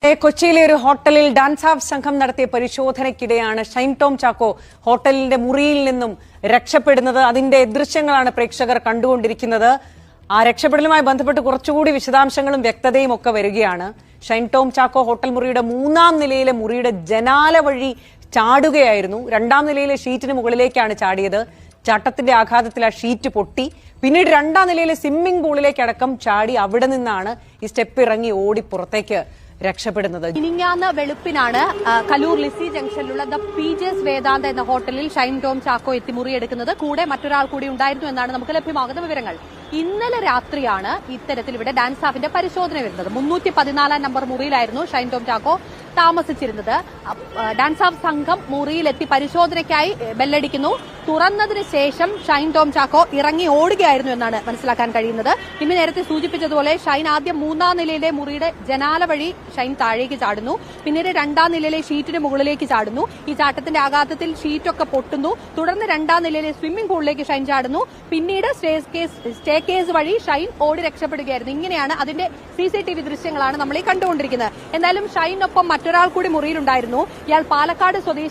കൊച്ചിയിലെ ഒരു ഹോട്ടലിൽ ഡാൻസ് ഓഫ് സംഘം നടത്തിയ പരിശോധനയ്ക്കിടെയാണ് ഷൈൻ ടോം ചാക്കോ ഹോട്ടലിന്റെ മുറിയിൽ നിന്നും രക്ഷപ്പെടുന്നത്. അതിന്റെ ദൃശ്യങ്ങളാണ് പ്രേക്ഷകർ കണ്ടുകൊണ്ടിരിക്കുന്നത്. ആ രക്ഷപ്പെടലുമായി ബന്ധപ്പെട്ട് കുറച്ചുകൂടി വിശദാംശങ്ങളും വ്യക്തതയും ഒക്കെ വരികയാണ്. ഷൈൻ ടോം ചാക്കോ ഹോട്ടൽ മുറിയുടെ 3-ാം നിലയിലെ മുറിയുടെ ജനാല വഴി ചാടുകയായിരുന്നു. 2-ാം നിലയിലെ ഷീറ്റിന് മുകളിലേക്കാണ് ചാടിയത്. ചാട്ടത്തിന്റെ ആഘാതത്തിൽ ആ ഷീറ്റ് പൊട്ടി. പിന്നീട് 2-ാം നിലയിലെ സ്വിമ്മിംഗ് പൂളിലേക്കടക്കം ചാടി അവിടെ നിന്നാണ് ഈ സ്റ്റെപ്പ് ഇറങ്ങി ഓടി പുറത്തേക്ക് രക്ഷപ്പെടുന്നത്. ഇനിങ്ങാന്ന് വെളുപ്പിനാണ് കലൂർ ലിസി ജംഗ്ഷനിലുള്ള ദ പീജേഴ്സ് വേദാന്ത എന്ന ഹോട്ടലിൽ ഷൈൻ ടോം ചാക്കോ എത്തി മുറിയെടുക്കുന്നത്. കൂടെ മറ്റൊരാൾ കൂടി ഉണ്ടായിരുന്നു എന്നാണ് നമുക്ക് ലഭ്യമാകുന്ന വിവരങ്ങൾ. ഇന്നലെ രാത്രിയാണ് ഇത്തരത്തിൽ ഇവിടെ ഡാൻസ് ഓഫിന്റെ പരിശോധന വരുന്നത്. 314-ാം നമ്പർ മുറിയിലായിരുന്നു ഷൈൻ ടോം ചാക്കോ താമസിച്ചിരുന്നത്. ഡാൻസ് ഓഫ് സംഘം മുറിയിലെത്തി പരിശോധനയ്ക്കായി ബെല്ലടിക്കുന്നു. തുറന്നതിന് ശേഷം ഷൈൻ ടോം ചാക്കോ ഇറങ്ങി ഓടുകയായിരുന്നു എന്നാണ് മനസ്സിലാക്കാൻ കഴിയുന്നത്. ഇന്ന് നേരത്തെ സൂചിപ്പിച്ചതുപോലെ ഷൈൻ ആദ്യം 3-ാം നിലയിലെ മുറിയുടെ ജനാല വഴി ഷൈൻ താഴേക്ക് ചാടുന്നു. പിന്നീട് 2-ാം നിലയിലെ ഷീറ്റിന് മുകളിലേക്ക് ചാടുന്നു. ഈ ചാട്ടത്തിന്റെ ആഘാതത്തിൽ ഷീറ്റൊക്കെ പൊട്ടുന്നു. തുടർന്ന് 2-ാം നിലയിലെ സ്വിമ്മിംഗ് പൂളിലേക്ക് ഷൈൻ ചാടുന്നു. പിന്നീട് സ്റ്റേക്കേസ് വഴി ഷൈൻ ഓടി രക്ഷപ്പെടുകയായിരുന്നു. ഇങ്ങനെയാണ് അതിന്റെ CCTV ദൃശ്യങ്ങളാണ് നമ്മൾ ഈ കണ്ടുകൊണ്ടിരിക്കുന്നത്. എന്തായാലും ഷൈനൊപ്പം മറ്റൊരാൾ കൂടി മുറിയിലുണ്ടായിരുന്നു. ഇയാൾ പാലക്കാട് സ്വദേശി